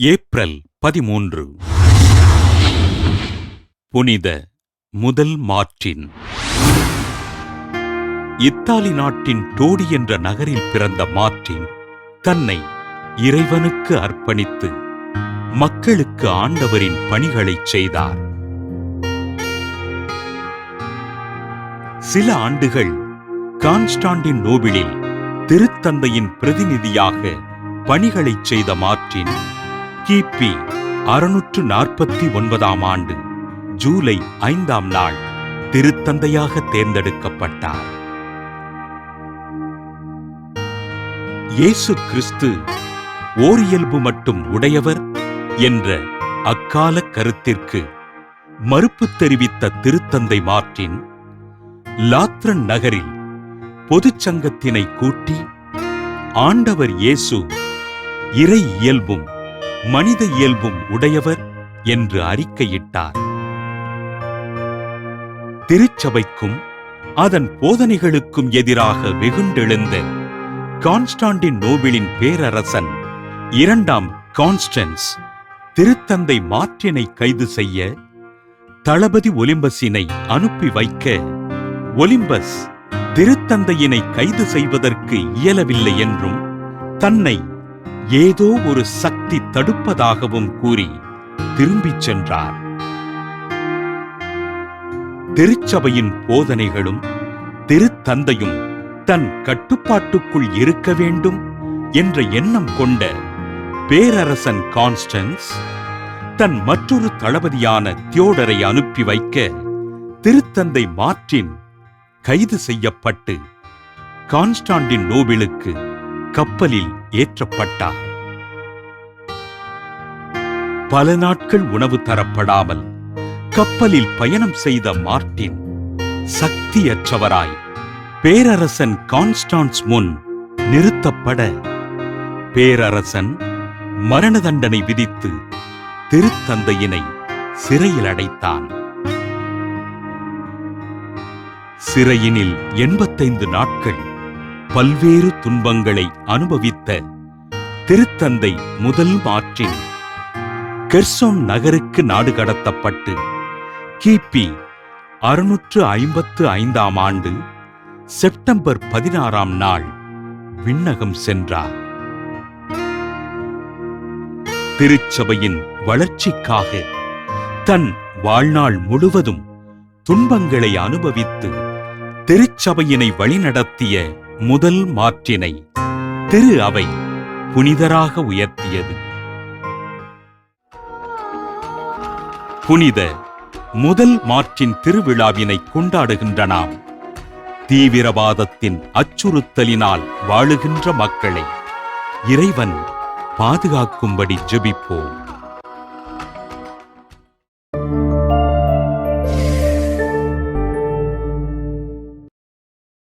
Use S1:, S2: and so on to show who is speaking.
S1: April 13. புனித முதல் Martin. Italy நாட்டின் டோடி என்ற நகரில் பிறந்த மார்ட்டின் தன்னை இறைவனுக்கு அர்ப்பணித்து மக்களுக்கு ஆண்டவரின் பணிகளைச் செய்தார். சில ஆண்டுகள் கான்ஸ்டாண்டினோபிளில் திருத்தந்தையின் பிரதிநிதியாக பணிகளைச் செய்த மார்ட்டின் கிபி 649 ஆண்டு ஜூலை 5ஆம் நாள் திருத்தந்தையாக தேர்ந்தெடுக்கப்பட்டார். இயேசு கிறிஸ்து ஓரியல்பு மட்டும் உடையவர் என்ற அக்கால கருத்திற்கு மறுப்பு தெரிவித்த திருத்தந்தை மார்ட்டின் லாத்ரன் நகரில் பொதுச்சங்கத்தினை கூட்டி ஆண்டவர் இயேசு இறை இயல்பும் மனித இயல்பும் உடையவர் என்று அறிக்கையிட்டார். திருச்சபைக்கும் அதன் போதனைகளுக்கும் எதிராக வெகுண்டெழுந்த கான்ஸ்டாண்டினோபிளின் பேரரசன் 2ஆம் கான்ஸ்டன்ஸ் திருத்தந்தை மார்ட்டினை கைது செய்ய தளபதி ஒலிம்பஸினை அனுப்பி வைக்க, ஒலிம்பஸ் திருத்தந்தையினை கைது செய்வதற்கு இயலவில்லை என்றும் தன்னை ஏதோ ஒரு சக்தி தடுப்பதாகவும் கூறி திரும்பிச் சென்றார். திருச்சபையின் போதனைகளும் திருத்தந்தையும் தன் கட்டுப்பாட்டுக்குள் இருக்க வேண்டும் என்ற எண்ணம் கொண்ட பேரரசன் கான்ஸ்டன்ஸ் தன் மற்றொரு தளபதியான தியோடரை அனுப்பி வைக்க திருத்தந்தை மார்ட்டின் கைது செய்யப்பட்டு கான்ஸ்டாண்டினோபிளுக்கு கப்பலில் ஏற்றப்பட்டார். பல நாட்கள் உணவு தரப்படாமல் கப்பலில் பயணம் செய்த மார்ட்டின் சக்தியற்றவராய் பேரரசன் கான்ஸ்டான்ஸ் முன் நிறுத்தப்பட, பேரரசன் மரண தண்டனை விதித்து திருத்தந்தையினை சிறையில் அடைத்தான். சிறையினில் 85 நாட்கள் பல்வேறு துன்பங்களை அனுபவித்த திருத்தந்தை முதல் மார்ட்டின் கெர்சோன் நகருக்கு நாடு கடத்தப்பட்டு கிபி 655ஆம் ஆண்டு செப்டம்பர் 16ஆம் நாள் விண்ணகம் சென்றார். திருச்சபையின் வளர்ச்சிக்காக தன் வாழ்நாள் முழுவதும் துன்பங்களை அனுபவித்து திருச்சபையினை வழிநடத்திய முதல் மார்ட்டினை திரு அவை புனிதராக உயர்த்தியது. புனித முதல் மார்ட்டின் திருவிழாவினை கொண்டாடுகின்ற நாம் தீவிரவாதத்தின் அச்சுறுத்தலினால் வாழுகின்ற மக்களை இறைவன் பாதுகாக்கும்படி ஜெபிப்போம்.